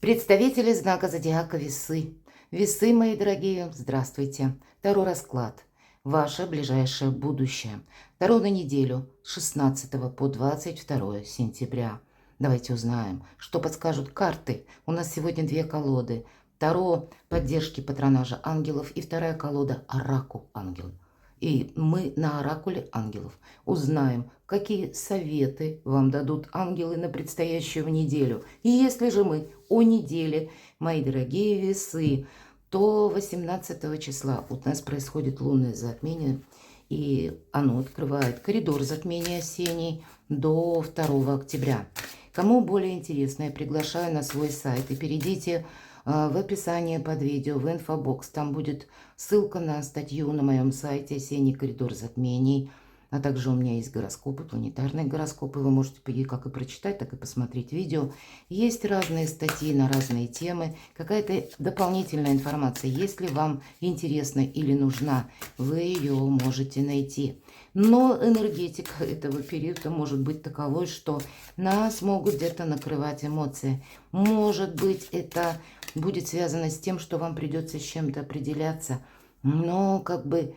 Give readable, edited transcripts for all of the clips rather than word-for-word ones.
Представители знака зодиака Весы. Весы, мои дорогие, здравствуйте. Таро расклад. Ваше ближайшее будущее. Таро на неделю с 16 по 22 сентября. Давайте узнаем, что подскажут карты. У нас сегодня две колоды. Таро поддержки патронажа ангелов и вторая колода Оракул ангел. И мы на оракуле ангелов узнаем, какие советы вам дадут ангелы на предстоящую неделю. И если же мы о неделе, мои дорогие весы, то 18 числа у нас происходит лунное затмение, и оно открывает коридор затмения осенний до 2 октября. Кому более интересно, я приглашаю на свой сайт и перейдите в описании под видео, в инфобокс. Там будет ссылка на статью на моем сайте «Осенний коридор затмений». А также у меня есть гороскопы, планетарные гороскопы. Вы можете как и прочитать, так и посмотреть видео. Есть разные статьи на разные темы. Какая-то дополнительная информация, если вам интересна или нужна, вы ее можете найти. Но энергетика этого периода может быть таковой, что нас могут где-то накрывать эмоции. Может быть, это будет связано с тем, что вам придется с чем-то определяться. Но как бы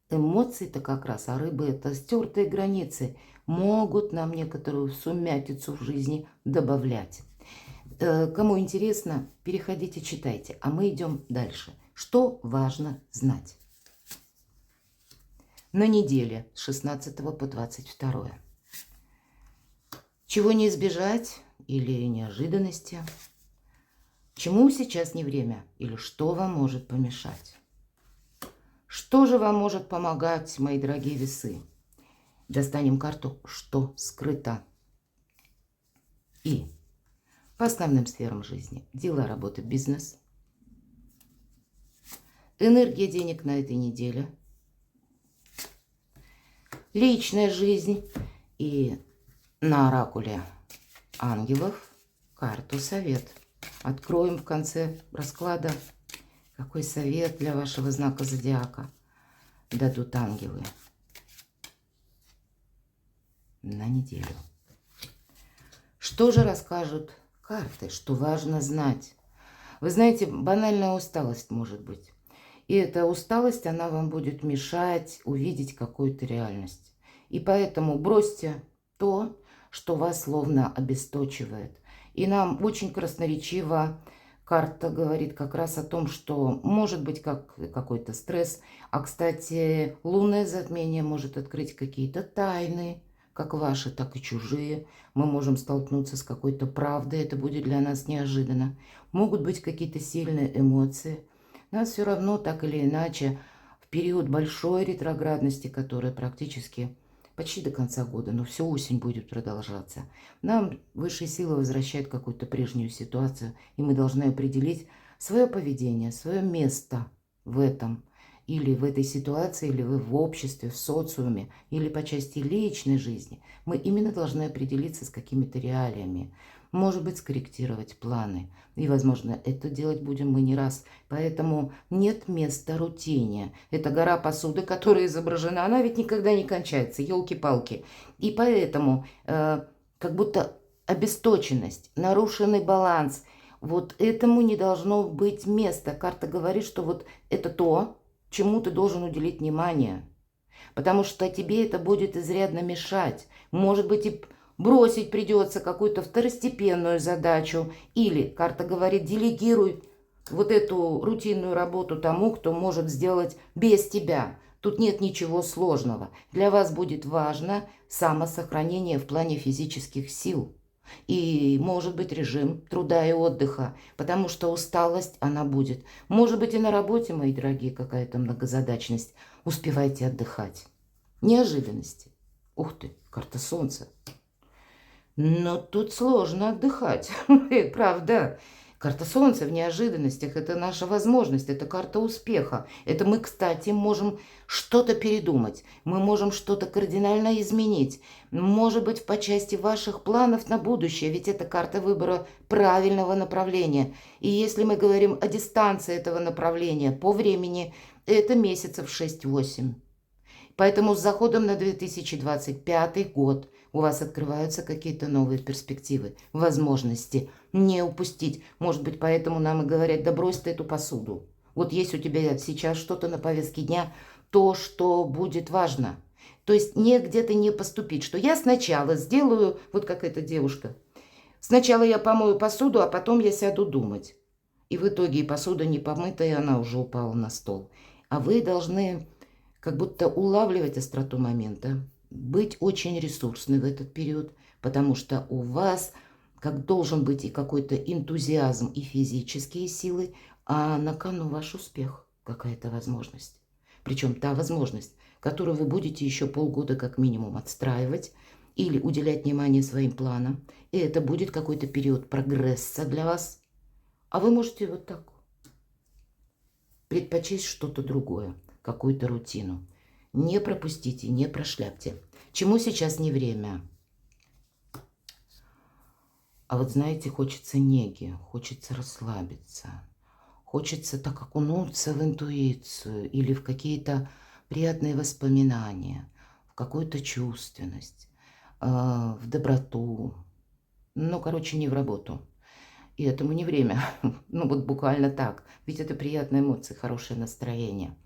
эмоции-то как раз, а рыбы это стертые границы, могут нам некоторую сумятицу в жизни добавлять. Кому интересно, переходите, читайте. А мы идем дальше. Что важно знать? На неделе с 16 по 22. Чего не избежать или неожиданности? Чему сейчас не время или что вам может помешать? Что же вам может помогать, мои дорогие весы? Достанем карту «Что скрыто». И по основным сферам жизни. Дела, работа, бизнес. Энергия денег на этой неделе. Личная жизнь. И на оракуле ангелов карту «Совет». Откроем в конце расклада, какой совет для вашего знака зодиака дадут ангелы на неделю. Что же расскажут карты, что важно знать? Вы знаете, банальная усталость может быть. И эта усталость, она вам будет мешать увидеть какую-то реальность. И поэтому бросьте то, что вас словно обесточивает. И нам очень красноречиво карта говорит как раз о том, что может быть какой-то стресс. А, кстати, лунное затмение может открыть какие-то тайны, как ваши, так и чужие. Мы можем столкнуться с какой-то правдой, это будет для нас неожиданно. Могут быть какие-то сильные эмоции. Нас все равно, так или иначе, в период большой ретроградности, которая практически почти до конца года, но всю осень будет продолжаться, нам высшие силы возвращают какую-то прежнюю ситуацию, и мы должны определить свое поведение, свое место в этом, или в этой ситуации, или в обществе, в социуме, или по части личной жизни. Мы именно должны определиться с какими-то реалиями. Может быть, скорректировать планы. И, возможно, это делать будем мы не раз. Поэтому нет места рутине. Это гора посуды, которая изображена, она ведь никогда не кончается, елки-палки. И поэтому как будто обесточенность, нарушенный баланс, вот этому не должно быть места. Карта говорит, что вот это то, чему ты должен уделить внимание. Потому что тебе это будет изрядно мешать. Может быть, и бросить придется какую-то второстепенную задачу. Или, карта говорит, делегируй вот эту рутинную работу тому, кто может сделать без тебя. Тут нет ничего сложного. Для вас будет важно самосохранение в плане физических сил. И может быть режим труда и отдыха, потому что усталость она будет. Может быть и на работе, мои дорогие, какая-то многозадачность. Успевайте отдыхать. Неожиданности. Ух ты, карта солнца. Но тут сложно отдыхать, правда. Карта Солнца в неожиданностях – это наша возможность, это карта успеха. Это мы, кстати, можем что-то передумать, мы можем что-то кардинально изменить. Может быть, по части ваших планов на будущее, ведь это карта выбора правильного направления. И если мы говорим о дистанции этого направления по времени, это месяцев 6-8. Поэтому с заходом на 2025 год у вас открываются какие-то новые перспективы, возможности. не упустить. Может быть, поэтому нам и говорят, да брось ты эту посуду. Вот есть у тебя сейчас что-то на повестке дня, то, что будет важно. То есть не где-то не поступить, что я сначала сделаю, вот как эта девушка, сначала я помою посуду, а потом я сяду думать. И в итоге и посуда не помыта, и она уже упала на стол. А вы должны как будто улавливать остроту момента, быть очень ресурсны в этот период, потому что у вас как должен быть и какой-то энтузиазм, и физические силы, а на кону ваш успех, какая-то возможность. Причем та возможность, которую вы будете еще полгода как минимум отстраивать или уделять внимание своим планам, и это будет какой-то период прогресса для вас, а вы можете вот так предпочесть что-то другое, какую-то рутину. Не пропустите, не прошляпьте. Чему сейчас не время? А вот знаете, хочется неги, хочется расслабиться, хочется так окунуться в интуицию или в какие-то приятные воспоминания, в какую-то чувственность, в доброту. Ну, короче, не в работу. И этому не время. Ну, вот буквально так. Ведь это приятные эмоции, хорошее настроение.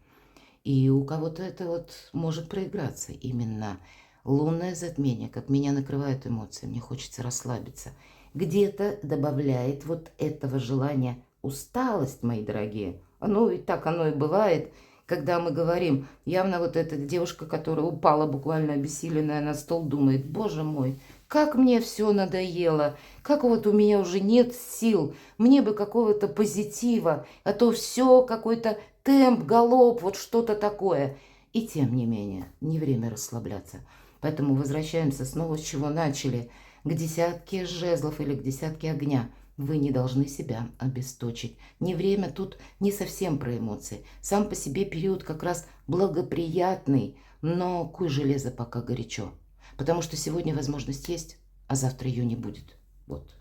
И у кого-то это вот может проиграться. Именно лунное затмение, как меня накрывают эмоции, мне хочется расслабиться. Где-то добавляет вот этого желания усталость, мои дорогие. Ну, и так оно и бывает, когда мы говорим, явно вот эта девушка, которая упала буквально обессиленная на стол, думает, боже мой, как мне все надоело, как вот у меня уже нет сил, мне бы какого-то позитива, а то все какой-то темп, галоп, вот что-то такое. И тем не менее, не время расслабляться. Поэтому возвращаемся снова с чего начали. К десятке жезлов или к десятке огня. Вы не должны себя обесточить. Не время тут не совсем про эмоции. Сам по себе период как раз благоприятный, но куй железо пока горячо. Потому что сегодня возможность есть, а завтра ее не будет. Вот.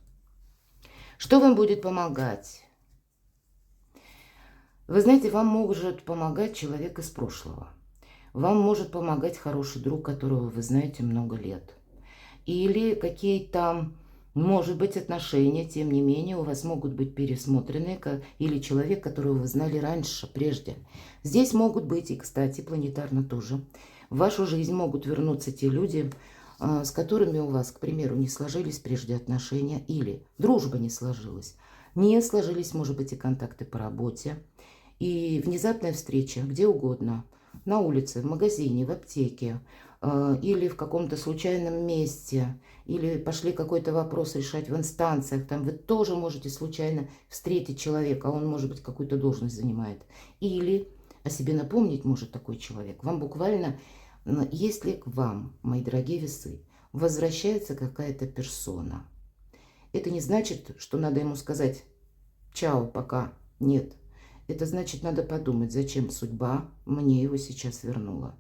Что вам будет помогать? Вы знаете, вам может помогать человек из прошлого. Вам может помогать хороший друг, которого вы знаете много лет. Или какие-то, может быть, отношения, тем не менее, у вас могут быть пересмотрены, или человек, которого вы знали раньше, прежде. Здесь могут быть, и, кстати, планетарно тоже, в вашу жизнь могут вернуться те люди, с которыми у вас, к примеру, не сложились прежде отношения, или дружба не сложилась. Не сложились, может быть, и контакты по работе. И внезапная встреча где угодно, на улице, в магазине, в аптеке, или в каком-то случайном месте, или пошли какой-то вопрос решать в инстанциях, там вы тоже можете случайно встретить человека, а он, может быть, какую-то должность занимает. Или о себе напомнить может такой человек. Вам буквально, если к вам, мои дорогие весы, возвращается какая-то персона, это не значит, что надо ему сказать «чао, пока». Нет. Это значит, надо подумать, зачем судьба мне его сейчас вернула.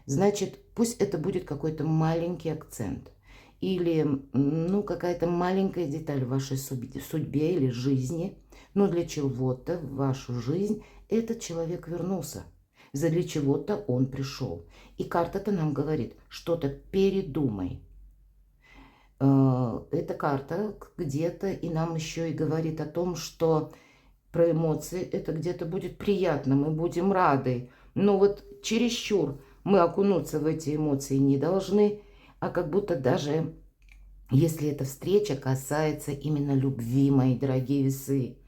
Значит, пусть это будет какой-то маленький акцент или какая-то маленькая деталь в вашей судьбе или жизни, но для чего-то в вашу жизнь этот человек вернулся, для чего-то он пришел. И карта-то нам говорит, что-то передумай. Эта карта где-то и нам еще и говорит о том, что про эмоции это где-то будет приятно, мы будем рады. Но вот чересчур мы окунуться в эти эмоции не должны, а как будто даже если эта встреча касается именно любви, мои дорогие весы,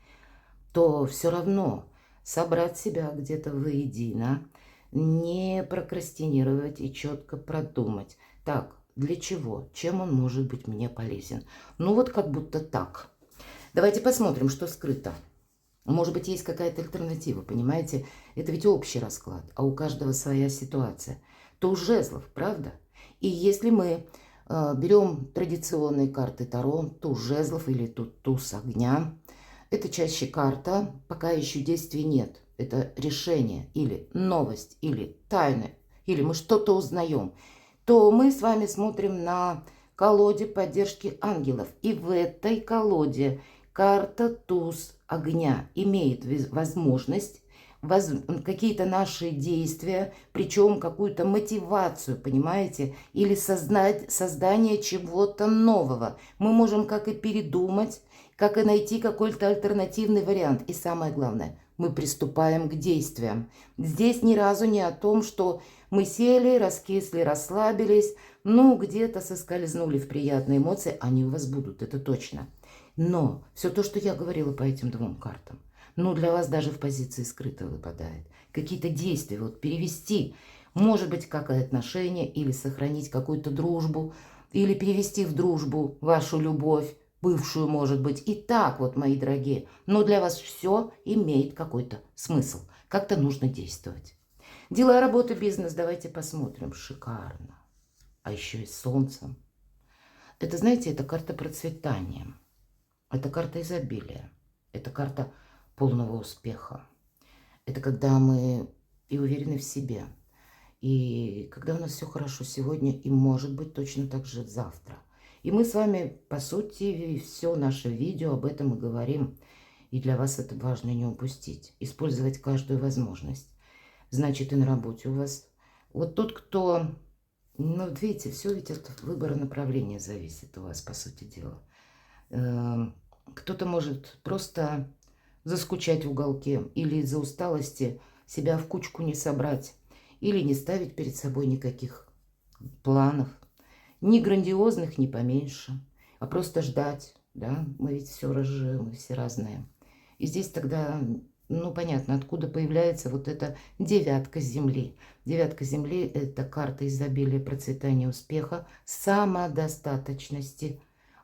то все равно собрать себя где-то воедино, не прокрастинировать и четко продумать. Так, для чего? Чем он может быть мне полезен? Ну вот как будто так. Давайте посмотрим, что скрыто. Может быть, есть какая-то альтернатива, понимаете? Это ведь общий расклад, а у каждого своя ситуация. Туз жезлов, правда? И если мы берем традиционные карты Таро, туз жезлов или туз огня, это чаще карта, пока еще действий нет. Это решение или новость, или тайна, или мы что-то узнаем. То мы с вами смотрим на колоде поддержки ангелов. И в этой колоде карта туз огня имеет возможность какие-то наши действия, причем какую-то мотивацию, понимаете, или создание чего-то нового. Мы можем как и передумать, как и найти какой-то альтернативный вариант. И самое главное, мы приступаем к действиям. Здесь ни разу не о том, что мы сели, раскисли, расслабились, ну, где-то соскользнули в приятные эмоции. Они у вас будут, это точно. Но все то, что я говорила по этим двум картам, ну, для вас даже в позиции скрыто выпадает. Какие-то действия, вот перевести, может быть, какое отношение, или сохранить какую-то дружбу, или перевести в дружбу вашу любовь, бывшую, может быть. И так вот, мои дорогие, но для вас все имеет какой-то смысл. Как-то нужно действовать. Дела, работа, бизнес, давайте посмотрим. Шикарно. А еще и с солнцем. Это, знаете, это карта процветания. Это карта изобилия. Это карта полного успеха. Это когда мы и уверены в себе. И когда у нас все хорошо сегодня, и может быть точно так же завтра. И мы с вами, по сути, все наше видео об этом и говорим. И для вас это важно не упустить. Использовать каждую возможность. Значит, и на работе у вас. Вот тот, кто... Ну, видите, все ведь от выбора направления зависит у вас, по сути дела. Кто-то может просто заскучать в уголке или из-за усталости себя в кучку не собрать. Или не ставить перед собой никаких планов. Ни грандиозных, ни поменьше. А просто ждать. Да? Мы ведь все мы все разные. И здесь тогда, ну, понятно, откуда появляется вот эта девятка Земли. Девятка Земли – это карта изобилия, процветания, успеха, самодостаточности.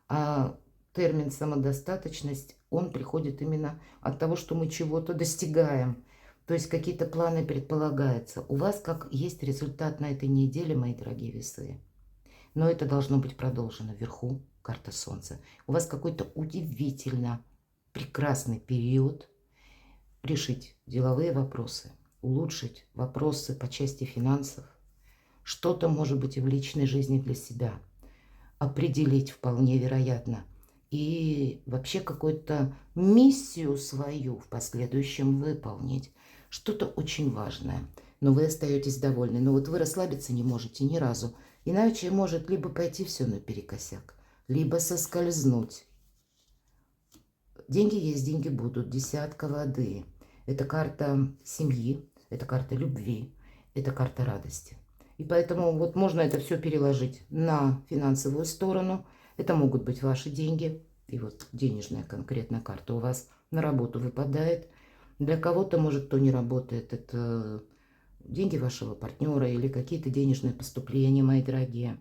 А термин «самодостаточность», он приходит именно от того, что мы чего-то достигаем. То есть какие-то планы предполагаются. У вас как есть результат на этой неделе, мои дорогие весы. Но это должно быть продолжено. Вверху карта Солнца. У вас какой-то удивительно прекрасный период. Решить деловые вопросы. Улучшить вопросы по части финансов. Что-то может быть и в личной жизни для себя. Определить вполне вероятно. И вообще какую-то миссию свою в последующем выполнить. Что-то очень важное. Но вы остаетесь довольны. Но вот вы расслабиться не можете ни разу. Иначе может либо пойти все наперекосяк, либо соскользнуть. Деньги есть, деньги будут. Десятка воды. Это карта семьи, это карта любви, это карта радости. И поэтому вот можно это все переложить на финансовую сторону. Это могут быть ваши деньги. И вот денежная конкретная карта у вас на работу выпадает. Для кого-то, может, кто не работает, это деньги вашего партнера или какие-то денежные поступления, мои дорогие.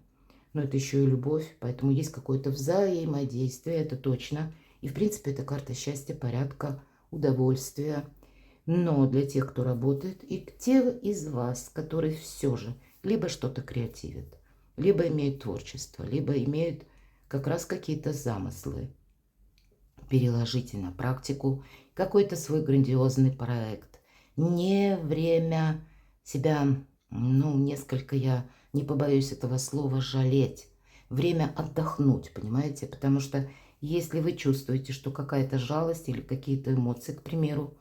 Но это еще и любовь, поэтому есть какое-то взаимодействие, это точно. И, в принципе, это карта счастья, порядка, удовольствия. Но для тех, кто работает, и тех из вас, которые все же либо что-то креативят, либо имеют творчество, либо имеют как раз какие-то замыслы, переложите на практику какой-то свой грандиозный проект. Не время себя, ну, несколько, я не побоюсь этого слова, жалеть. Время отдохнуть, понимаете? Потому что если вы чувствуете, что какая-то жалость или какие-то эмоции, к примеру,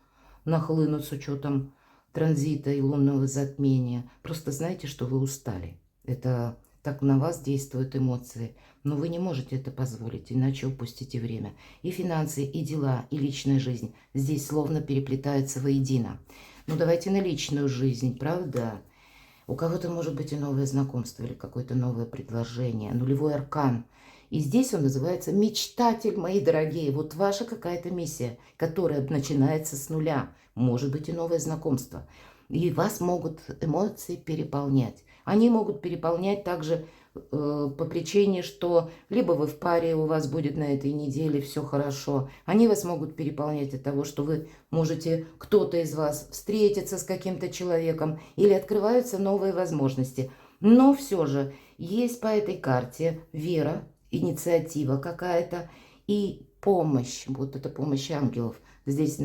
нахлынут с учетом транзита и лунного затмения, просто знайте, что вы устали. Это так на вас действуют эмоции. Но вы не можете это позволить, иначе упустите время. И финансы, и дела, и личная жизнь здесь словно переплетаются воедино. Ну давайте на личную жизнь, правда? У кого-то может быть и новое знакомство, или какое-то новое предложение. Нулевой аркан. И здесь он называется мечтатель, мои дорогие. Вот ваша какая-то миссия, которая начинается с нуля. Может быть и новое знакомство. И вас могут эмоции переполнять. Они могут переполнять также по причине, что либо вы в паре, у вас будет на этой неделе все хорошо. Они вас могут переполнять от того, что вы можете, кто-то из вас, встретиться с каким-то человеком, или открываются новые возможности. Но все же есть по этой карте вера, инициатива какая-то и помощь. Вот это помощь ангелов. Здесь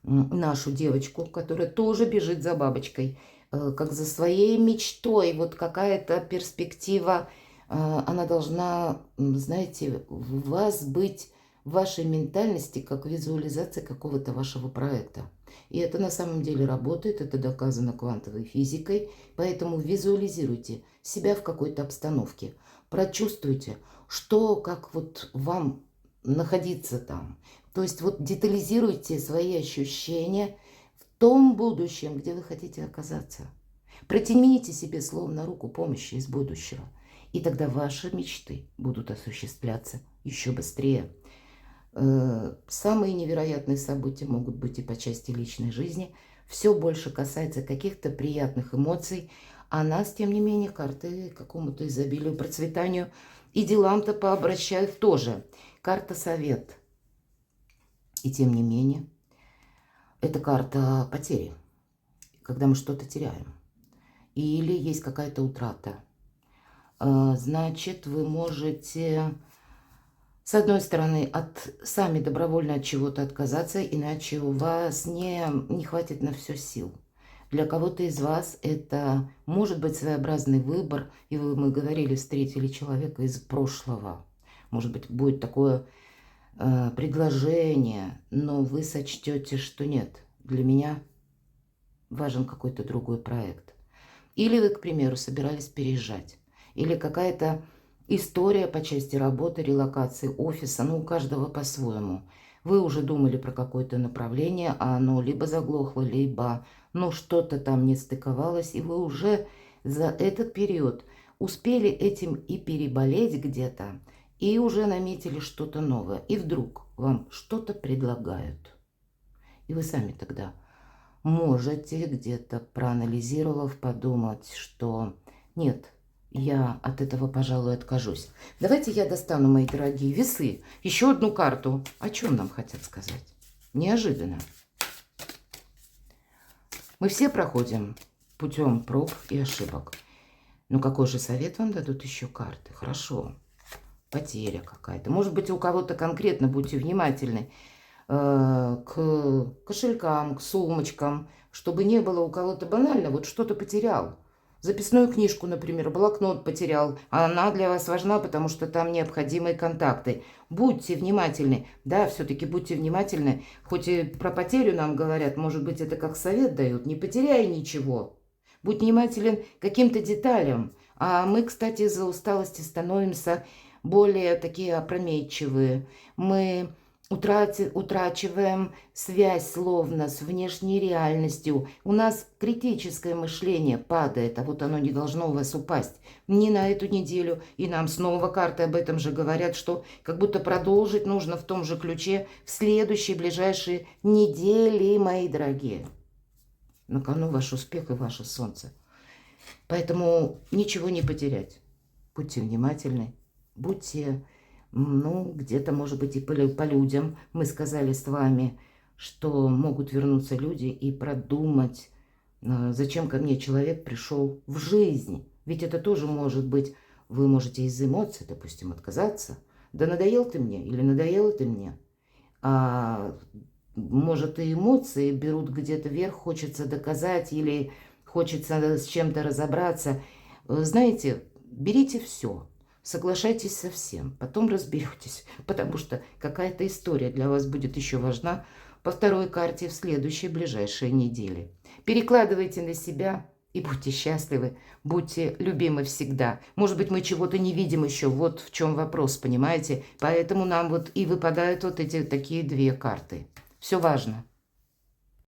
нашу девочку, которая тоже бежит за бабочкой, как за своей мечтой. Вот какая-то перспектива, она должна, знаете, у вас быть в вашей ментальности как визуализация какого-то вашего проекта. И это на самом деле работает, это доказано квантовой физикой. Поэтому визуализируйте себя в какой-то обстановке. Прочувствуйте, что, как вот вам находиться там. То есть вот детализируйте свои ощущения в том будущем, где вы хотите оказаться. Протяните себе словно руку помощи из будущего. И тогда ваши мечты будут осуществляться еще быстрее. Самые невероятные события могут быть и по части личной жизни. Все больше касается каких-то приятных эмоций, а нас, тем не менее, карты к какому-то изобилию, процветанию и делам-то пообращают тоже. Карта совет. И тем не менее, это карта потери, когда мы что-то теряем. Или есть какая-то утрата. Значит, вы можете, с одной стороны, сами добровольно от чего-то отказаться, иначе у вас не хватит на все сил. Для кого-то из вас это может быть своеобразный выбор, и мы говорили, встретили человека из прошлого. Может быть, будет такое предложение, но вы сочтете, что нет, для меня важен какой-то другой проект. Или вы, к примеру, собирались переезжать, или какая-то история по части работы, релокации офиса, ну, у каждого по-своему. Вы уже думали про какое-то направление, а оно либо заглохло, либо, ну, что-то там не стыковалось, и вы уже за этот период успели этим и переболеть где-то, и уже наметили что-то новое. И вдруг вам что-то предлагают. И вы сами тогда можете где-то, проанализировав, подумать, что нет, я от этого, пожалуй, откажусь. Давайте я достану, мои дорогие, весы. Еще одну карту. О чем нам хотят сказать? Неожиданно. Мы все проходим путем проб и ошибок. Но какой же совет вам дадут еще карты? Хорошо. Потеря какая-то. Может быть, у кого-то конкретно, будьте внимательны, к кошелькам, к сумочкам, чтобы не было у кого-то банально, вот что-то потерял. Записную книжку, например, блокнот потерял, а она для вас важна, потому что там необходимые контакты. Будьте внимательны, да, все-таки будьте внимательны, хоть и про потерю нам говорят, может быть, это как совет дают, не потеряй ничего. Будь внимателен к каким-то деталям. А мы, кстати, из-за усталости становимся более такие опрометчивые. Мы утрачиваем связь словно с внешней реальностью. У нас критическое мышление падает, а вот оно не должно у вас упасть. Не на эту неделю. И нам снова карты об этом же говорят, что как будто продолжить нужно в том же ключе в следующие ближайшие недели, мои дорогие. На кону ваш успех и ваше солнце. Поэтому ничего не потерять. Будьте внимательны, будьте... Ну, где-то, может быть, и по людям. Мы сказали с вами, что могут вернуться люди и продумать, зачем ко мне человек пришел в жизнь. Ведь это тоже может быть, вы можете из эмоций, допустим, отказаться. Да надоел ты мне или надоела ты мне. А может, и эмоции берут где-то вверх, хочется доказать или хочется с чем-то разобраться. Знаете, берите все. Соглашайтесь со всем, потом разберетесь, потому что какая-то история для вас будет еще важна по второй карте в следующей ближайшие недели. Перекладывайте на себя и будьте счастливы, будьте любимы всегда. Может быть, мы чего-то не видим еще, вот в чем вопрос, понимаете? Поэтому нам вот и выпадают вот эти такие две карты. Все важно.